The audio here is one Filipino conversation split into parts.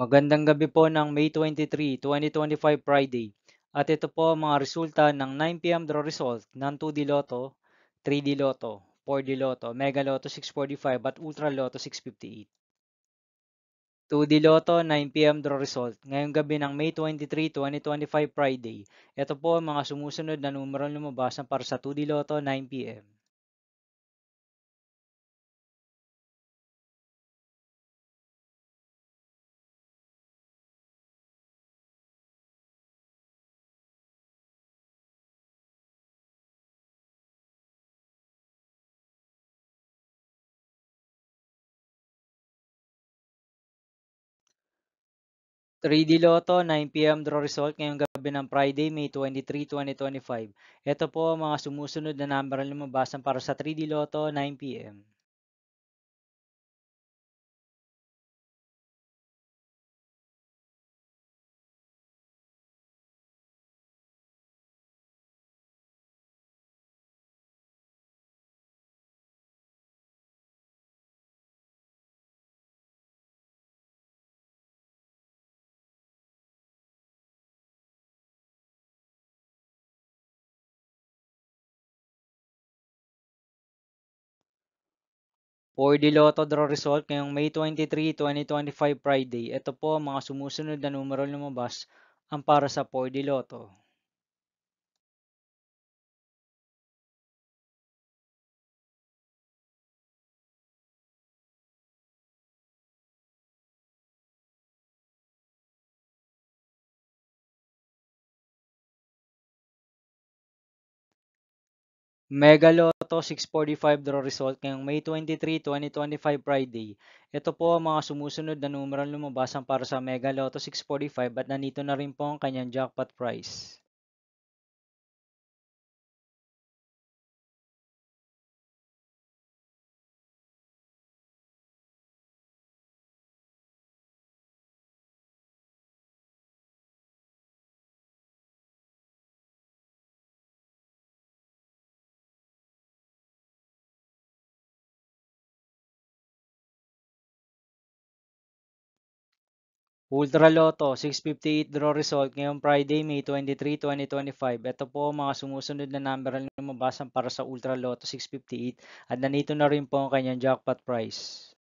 Magandang gabi po ng May 23, 2025 Friday. At ito po ang mga resulta ng 9 p.m. draw result ng 2D Lotto, 3D Lotto, 4D Lotto, Mega Lotto 645 at Ultra Lotto 658. 2D Lotto 9 p.m. draw result ngayong gabi ng May 23, 2025 Friday. Ito po ang mga sumusunod na numero lumabas para sa 2D Lotto 9 p.m. 3D Lotto 9 p.m. draw result ngayong gabi ng Friday, May 23, 2025. Ito po ang mga sumusunod na number na lumabasan para sa 3D Lotto 9 p.m. 4D Lotto draw result ngayong May 23, 2025 Friday. Ito po ang mga sumusunod na numero lumabas ang para sa 4D Lotto. Mega Lotto 645 draw result ngayong May 23, 2025 Friday. Ito po ang mga sumusunod na numero lumabas ang para sa Mega Lotto 645 at nandito na rin po ang kanyang jackpot prize. Ultra Lotto 658 draw result ngayong Friday, May 23, 2025. Ito po ang mga sumusunod na number na lumabas para sa Ultra Lotto 658 at nandito na rin po ang kanyang jackpot prize.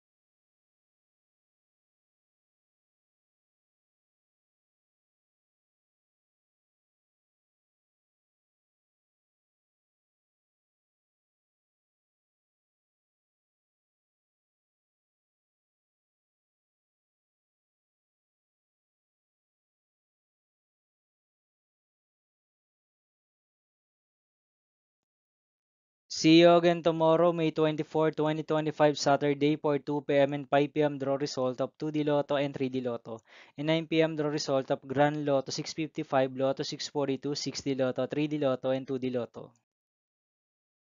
See you again tomorrow, May 24, 2025, Saturday for 2 p.m. and 5 p.m. draw result of 2D Lotto and 3D Lotto. And 9 p.m. draw result of Grand Lotto 655, Lotto 642, 6D Lotto, 3D Lotto, and 2D Lotto.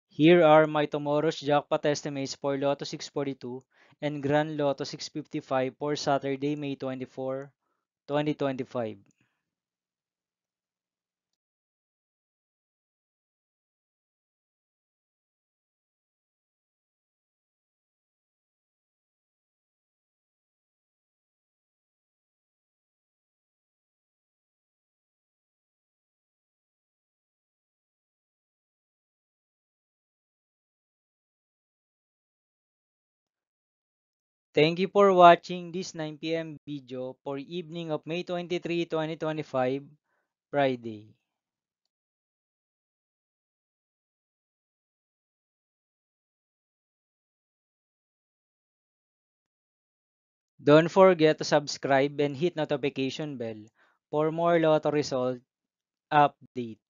Here are my tomorrow's jackpot estimates for Lotto 642 and Grand Lotto 655 for Saturday, May 24, 2025. Thank you for watching this 9 p.m. video for evening of May 23, 2025, Friday. Don't forget to subscribe and hit notification bell for more lotto result update.